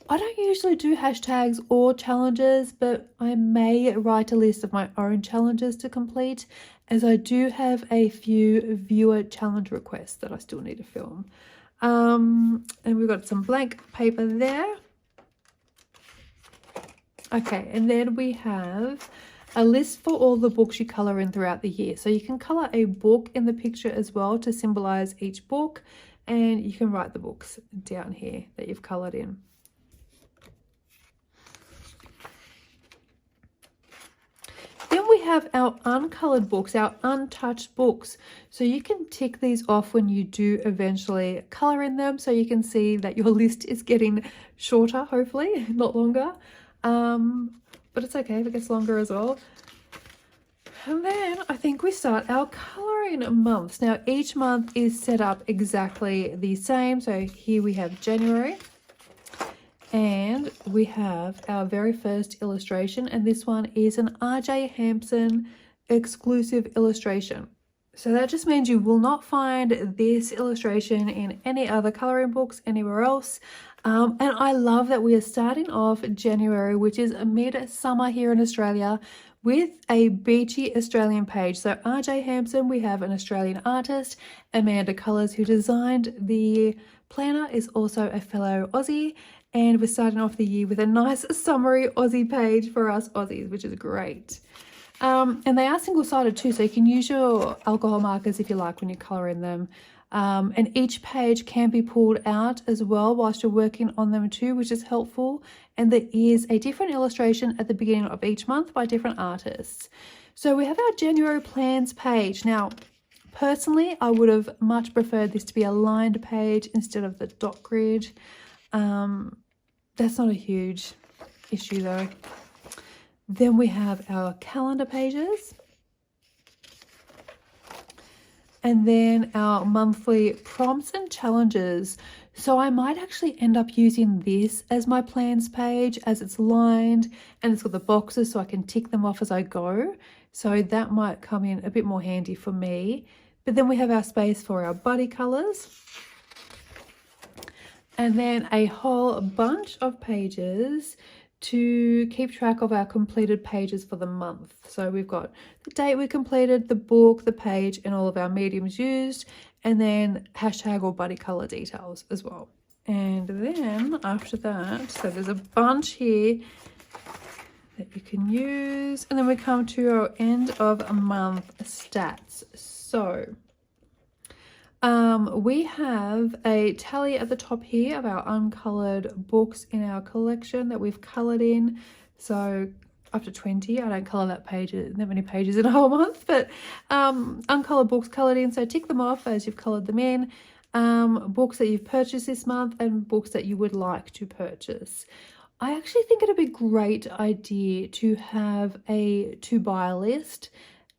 I don't usually do hashtags or challenges, but I may write a list of my own challenges to complete, as I do have a few viewer challenge requests that I still need to film. And we've got some blank paper there. Okay, and then we have a list for all the books you colour in throughout the year. So you can colour a book in the picture as well to symbolise each book, and you can write the books down here that you've coloured in. Then we have our uncoloured books, our untouched books. So you can tick these off when you do eventually colour in them, so you can see that your list is getting shorter, hopefully, not longer. But it's okay if it gets longer as well. And then I think we start our colouring months. Now each month is set up exactly the same. So here we have January. And we have our very first illustration, and this one is an R.J. Hampson exclusive illustration. So that just means you will not find this illustration in any other colouring books anywhere else. And I love that we are starting off January, which is midsummer here in Australia, with a beachy Australian page. So R.J. Hampson, we have an Australian artist. Amanda Colours, who designed the planner, is also a fellow Aussie. And we're starting off the year with a nice summery Aussie page for us Aussies, which is great. And they are single-sided too, so you can use your alcohol markers if you like when you colour in them. And each page can be pulled out as well whilst you're working on them too, which is helpful. And there is a different illustration at the beginning of each month by different artists. So we have our January plans page. Now, personally, I would have much preferred this to be a lined page instead of the dot grid. That's not a huge issue though. Then we have our calendar pages. And then our monthly prompts and challenges. So I might actually end up using this as my plans page, as it's lined and it's got the boxes so I can tick them off as I go. So that might come in a bit more handy for me. But then we have our space for our buddy colours. And then a whole bunch of pages to keep track of our completed pages for the month. So we've got the date we completed, the book, the page, and all of our mediums used, and then hashtag or buddy color details as well. And then after that, so there's a bunch here that you can use. And then we come to our end of month stats. So we have a tally at the top here of our uncolored books in our collection that we've colored in. So up to 20. I don't colour that many pages in a whole month, but uncoloured books coloured in, so tick them off as you've coloured them in. Books that you've purchased this month and books that you would like to purchase. I actually think it'd be a great idea to have a to buy list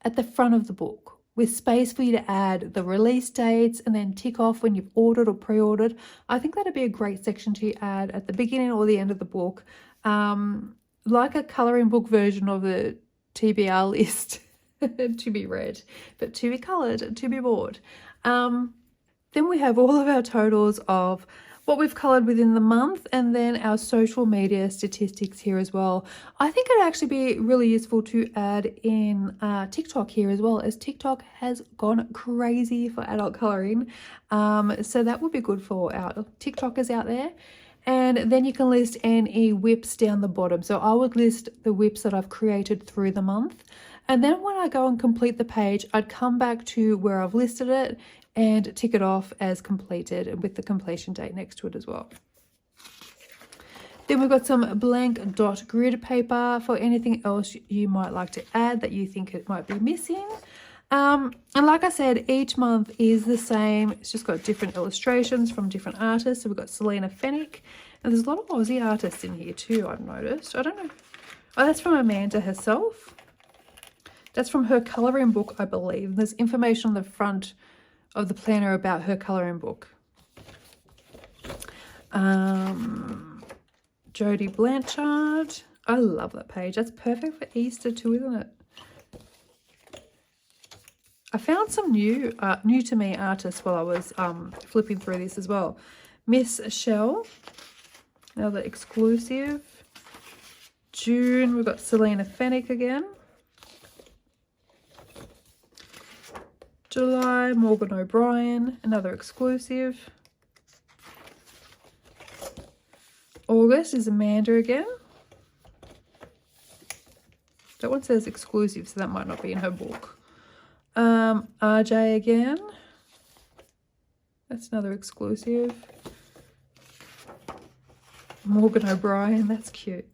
at the front of the book with space for you to add the release dates and then tick off when you've ordered or pre-ordered. I think that'd be a great section to add at the beginning or the end of the book, like a colouring book version of the TBR list to be read, but to be coloured, to be bought. Then we have all of our totals of what we've coloured within the month and then our social media statistics here as well. I think it'd actually be really useful to add in TikTok here as well, as TikTok has gone crazy for adult colouring. So that would be good for our TikTokers out there. And then you can list any whips down the bottom. So I would list the whips that I've created through the month. And then when I go and complete the page, I'd come back to where I've listed it and tick it off as completed with the completion date next to it as well. Then we've got some blank dot grid paper for anything else you might like to add that you think it might be missing. And like I said, each month is the same. It's just got different illustrations from different artists. So we've got Selena Fennick, and there's a lot of Aussie artists in here too, I've noticed. I don't know. Oh, that's from Amanda herself. That's from her colouring book, I believe. There's information on the front of the planner about her colouring book. Jodie Blanchard. I love that page. That's perfect for Easter too, isn't it? I found some new to me artists while I was flipping through this as well. Miss Shell, another exclusive. June, we've got Selena Fennick again. July, Morgan O'Brien, another exclusive. August is Amanda again. That one says exclusive, so that might not be in her book. RJ again. That's another exclusive. Morgan O'Brien, that's cute.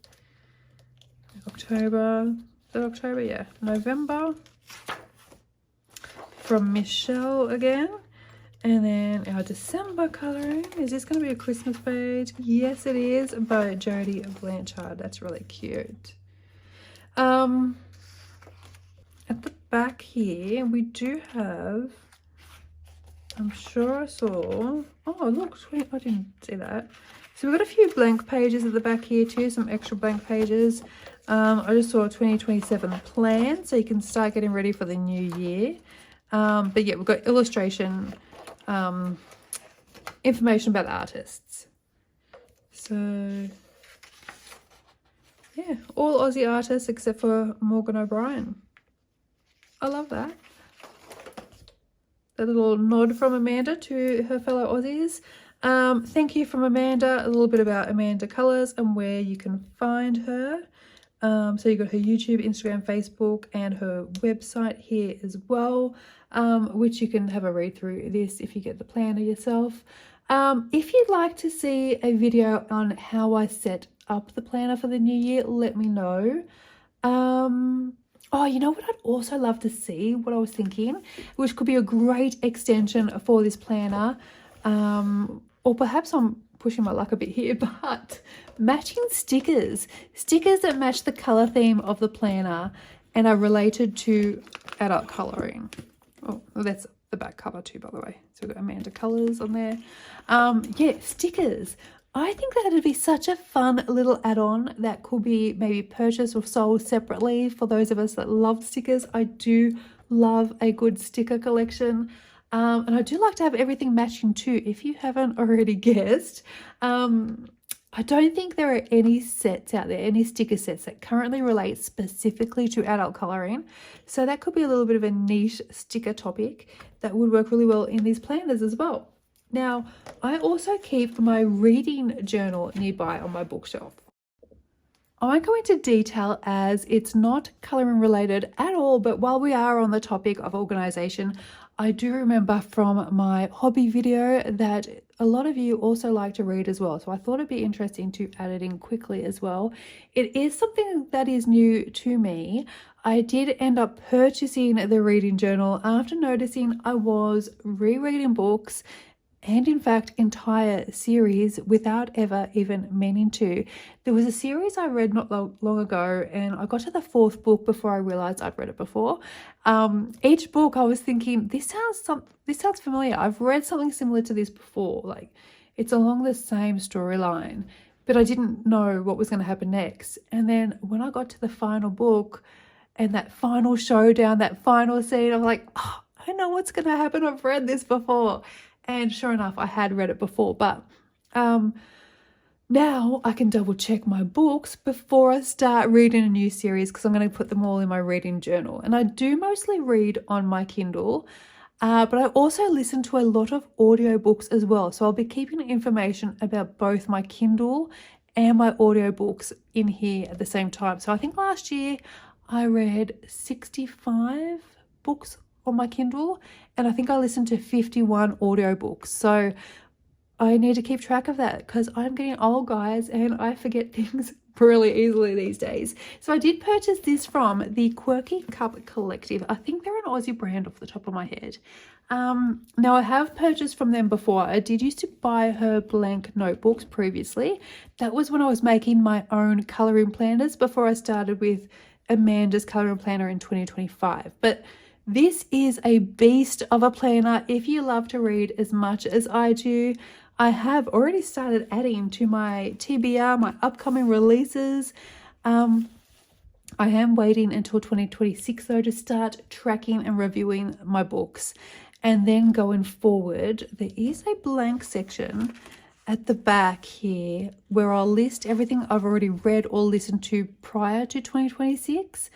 October. Is that October? Yeah. November. From Michelle again. And then our December colouring. Is this going to be a Christmas page? Yes, it is, by Jodie Blanchard. That's really cute. At the back here, we do have, I'm sure I saw, oh look, I didn't see that. So we've got a few blank pages at the back here too, some extra blank pages. I just saw a 2027 plan, so you can start getting ready for the new year. But yeah, we've got illustration, information about the artists. So yeah, all Aussie artists except for Morgan O'Brien. I love that. A little nod from Amanda to her fellow Aussies. Thank you from Amanda. A little bit about Amanda Colours and where you can find her. So you've got her YouTube, Instagram, Facebook, and her website here as well, which you can have a read through this if you get the planner yourself. If you'd like to see a video on how I set up the planner for the new year, let me know. Oh, you know what I'd also love to see, what I was thinking, which could be a great extension for this planner, or perhaps I'm pushing my luck a bit here, but matching stickers. Stickers that match the colour theme of the planner and are related to adult colouring. Oh, well, that's the back cover too, by the way. So we've got Amanda Colours on there. Yeah, stickers. I think that would be such a fun little add-on that could be maybe purchased or sold separately for those of us that love stickers. I do love a good sticker collection. And I do like to have everything matching too, if you haven't already guessed. I don't think there are any sets out there, any sticker sets that currently relate specifically to adult colouring. So that could be a little bit of a niche sticker topic that would work really well in these planners as well. Now, I also keep my reading journal nearby on my bookshelf. I won't go into detail as it's not colouring related at all, but while we are on the topic of organisation, I do remember from my hobby video that a lot of you also like to read as well. So I thought it'd be interesting to add it in quickly as well. It is something that is new to me. I did end up purchasing the reading journal after noticing I was rereading books and in fact entire series without ever even meaning to. There was a series I read not long ago, and I got to the fourth book before I realized I'd read it before. Each book I was thinking, this sounds familiar. I've read something similar to this before. Like, it's along the same storyline, but I didn't know what was going to happen next. And then when I got to the final book and that final showdown, that final scene, I'm like, oh, I know what's going to happen. I've read this before. And sure enough, I had read it before, but now I can double check my books before I start reading a new series, because I'm going to put them all in my reading journal. And I do mostly read on my Kindle, but I also listen to a lot of audiobooks as well. So I'll be keeping information about both my Kindle and my audiobooks in here at the same time. So I think last year I read 65 books on my Kindle, and I think I listened to 51 audiobooks. So I need to keep track of that because I'm getting old, guys, and I forget things really easily these days. So I did purchase this from the Quirky Cup Collective. I think they're an Aussie brand off the top of my head. Now I have purchased from them before. I did used to buy her blank notebooks previously. That was when I was making my own colouring planners before I started with Amanda's colouring planner in 2025. But this is a beast of a planner if you love to read as much as I do. I have already started adding to my TBR, my upcoming releases. I am waiting until 2026 though to start tracking and reviewing my books. And then going forward, there is a blank section at the back here where I'll list everything I've already read or listened to prior to 2026.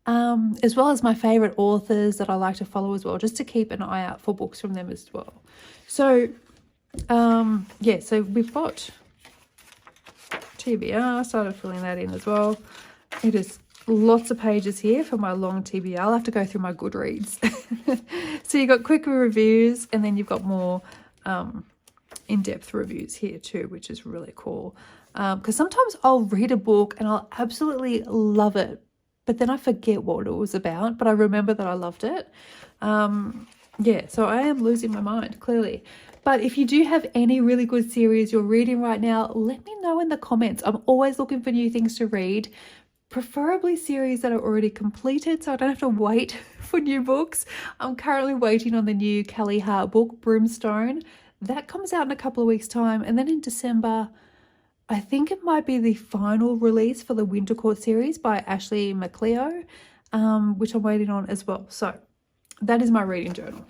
As well as my favorite authors that I like to follow as well, just to keep an eye out for books from them as well. So, yeah, so we've got TBR, started filling that in as well. It is lots of pages here for my long TBR. I'll have to go through my Goodreads. So you've got quicker reviews, and then you've got more in-depth reviews here too, which is really cool. Because sometimes I'll read a book and I'll absolutely love it, but then I forget what it was about, but I remember that I loved it. Yeah, so I am losing my mind, clearly. But if you do have any really good series you're reading right now, let me know in the comments. I'm always looking for new things to read, preferably series that are already completed so I don't have to wait for new books. I'm currently waiting on the new Kelly Hart book, Brimstone. That comes out in a couple of weeks' time. And then in December, I think it might be the final release for the Winter Court series by Ashley McLeod, which I'm waiting on as well. So that is my reading journal.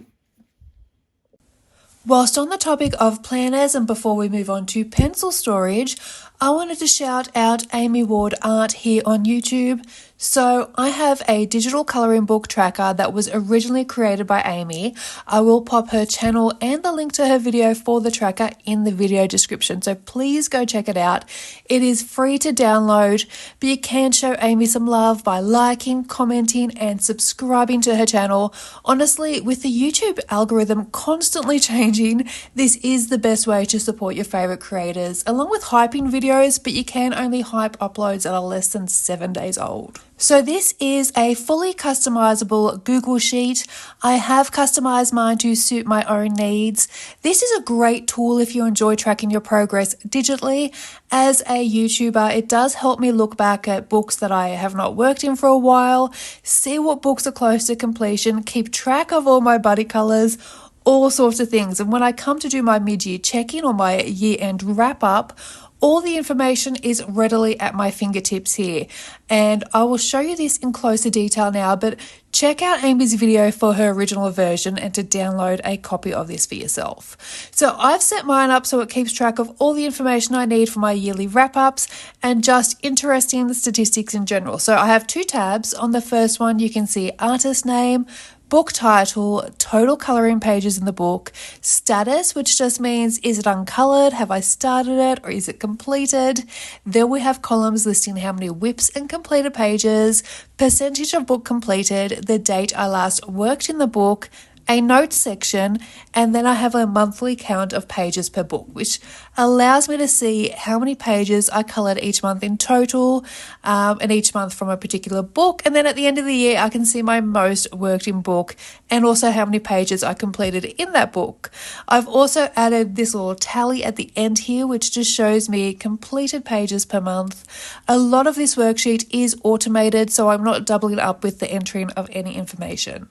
Whilst on the topic of planners, and before we move on to pencil storage, I wanted to shout out Amy Ward Art here on YouTube. So I have a digital colouring book tracker that was originally created by Amy. I will pop her channel and the link to her video for the tracker in the video description. So please go check it out. It is free to download, but you can show Amy some love by liking, commenting, and subscribing to her channel. Honestly, with the YouTube algorithm constantly changing, this is the best way to support your favorite creators, along with hyping videos, but you can only hype uploads that are less than 7 days old. So this is a fully customizable Google Sheet. I have customized mine to suit my own needs. This is a great tool if you enjoy tracking your progress digitally. As a YouTuber, it does help me look back at books that I have not worked in for a while, see what books are close to completion, keep track of all my buddy colors, all sorts of things. And when I come to do my mid-year check-in or my year-end wrap-up, all the information is readily at my fingertips here. And I will show you this in closer detail now, but check out Amy's video for her original version and to download a copy of this for yourself. So I've set mine up so it keeps track of all the information I need for my yearly wrap-ups and just interesting statistics in general. So I have two tabs. On the first one, you can see artist name, book title, total colouring pages in the book, status, which just means is it uncoloured, have I started it, or is it completed. Then we have columns listing how many whips and completed pages, percentage of book completed, the date I last worked in the book, a notes section, and then I have a monthly count of pages per book, which allows me to see how many pages I coloured each month in total, and each month from a particular book. And then at the end of the year, I can see my most worked in book and also how many pages I completed in that book. I've also added this little tally at the end here, which just shows me completed pages per month. A lot of this worksheet is automated, so I'm not doubling up with the entering of any information.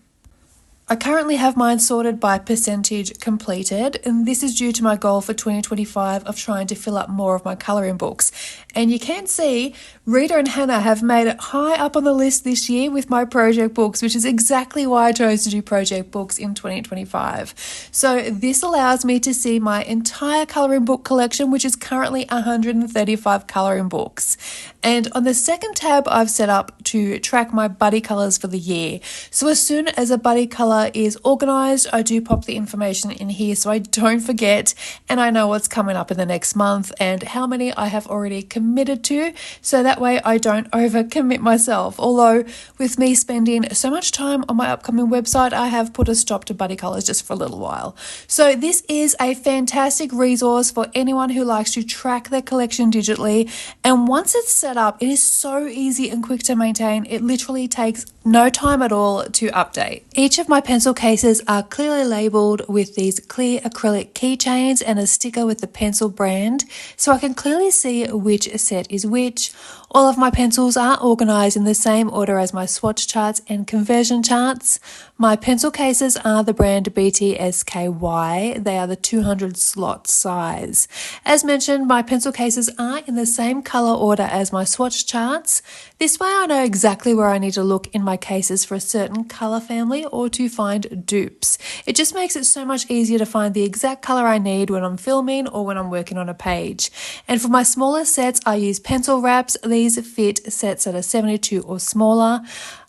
I currently have mine sorted by percentage completed, and this is due to my goal for 2025 of trying to fill up more of my colouring books. And you can see Rita and Hannah have made it high up on the list this year with my project books, which is exactly why I chose to do project books in 2025. So this allows me to see my entire colouring book collection, which is currently 135 colouring books. And on the second tab, I've set up to track my buddy colours for the year. So as soon as a buddy colour is organised, I do pop the information in here so I don't forget, and I know what's coming up in the next month and how many I have already committed to, so that way I don't overcommit myself. Although with me spending so much time on my upcoming website, I have put a stop to buddy colours just for a little while. So this is a fantastic resource for anyone who likes to track their collection digitally, and once it's set up, it is so easy and quick to maintain. It literally takes no time at all to update. Each of my pencil cases are clearly labelled with these clear acrylic keychains and a sticker with the pencil brand, so I can clearly see which set is which. All of my pencils are organised in the same order as my swatch charts and conversion charts. My pencil cases are the brand BTSKY. They are the 200 slot size. As mentioned, my pencil cases are in the same colour order as my swatch charts. This way I know exactly where I need to look in my cases for a certain colour family or to find dupes. It just makes it so much easier to find the exact colour I need when I'm filming or when I'm working on a page. And for my smaller sets, I use pencil wraps. These fit sets that are 72 or smaller.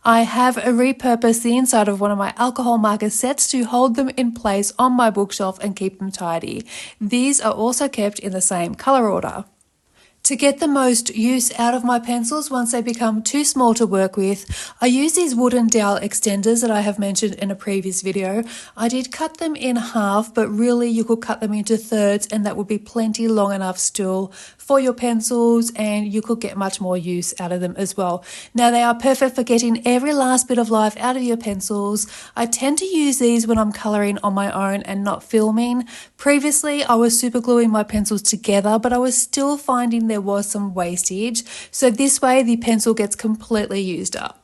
I have repurposed the inside of one of my alcohol marker sets to hold them in place on my bookshelf and keep them tidy. These are also kept in the same colour order. To get the most use out of my pencils once they become too small to work with, I use these wooden dowel extenders that I have mentioned in a previous video. I did cut them in half, but really you could cut them into thirds and that would be plenty long enough still for your pencils, and you could get much more use out of them as well. Now they are perfect for getting every last bit of life out of your pencils. I tend to use these when I'm colouring on my own and not filming. Previously I was super gluing my pencils together, but I was still finding there was some wastage, so this way the pencil gets completely used up.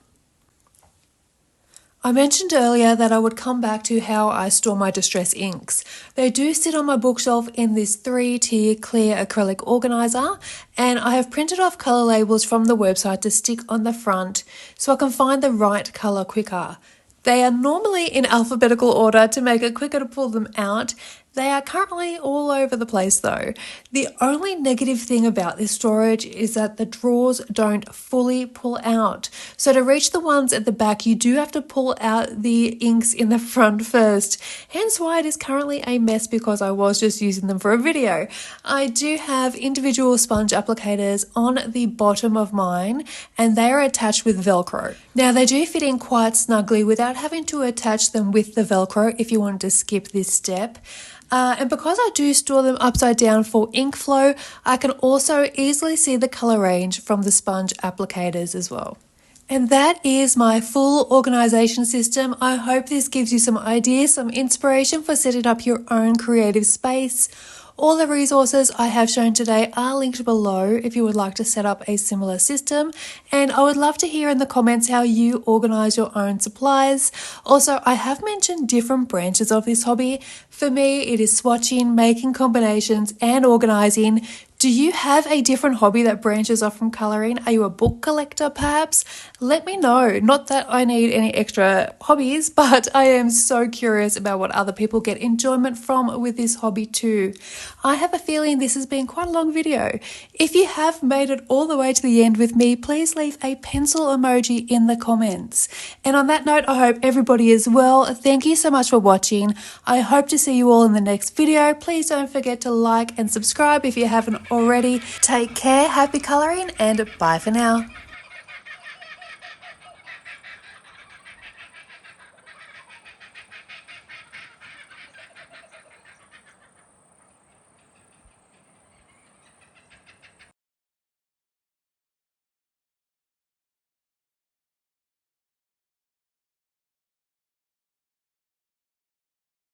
I mentioned earlier that I would come back to how I store my distress inks. They do sit on my bookshelf in this 3-tier clear acrylic organiser, and I have printed off colour labels from the website to stick on the front so I can find the right colour quicker. They are normally in alphabetical order to make it quicker to pull them out. They are currently all over the place though. The only negative thing about this storage is that the drawers don't fully pull out. So to reach the ones at the back, you do have to pull out the inks in the front first. Hence why it is currently a mess, because I was just using them for a video. I do have individual sponge applicators on the bottom of mine, and they are attached with Velcro. Now they do fit in quite snugly without having to attach them with the Velcro if you wanted to skip this step. And because I do store them upside down for ink flow, I can also easily see the colour range from the sponge applicators as well. And that is my full organisation system. I hope this gives you some ideas, some inspiration for setting up your own creative space. All the resources I have shown today are linked below if you would like to set up a similar system, and I would love to hear in the comments how you organise your own supplies. Also, I have mentioned different branches of this hobby. For me, it is swatching, making combinations and organising. Do you have a different hobby that branches off from colouring? Are you a book collector perhaps? Let me know. Not that I need any extra hobbies, but I am so curious about what other people get enjoyment from with this hobby too. I have a feeling this has been quite a long video. If you have made it all the way to the end with me, please leave a pencil emoji in the comments. And on that note, I hope everybody is well. Thank you so much for watching. I hope to see you all in the next video. Please don't forget to like and subscribe if you haven't already. Take care, happy colouring, and bye for now.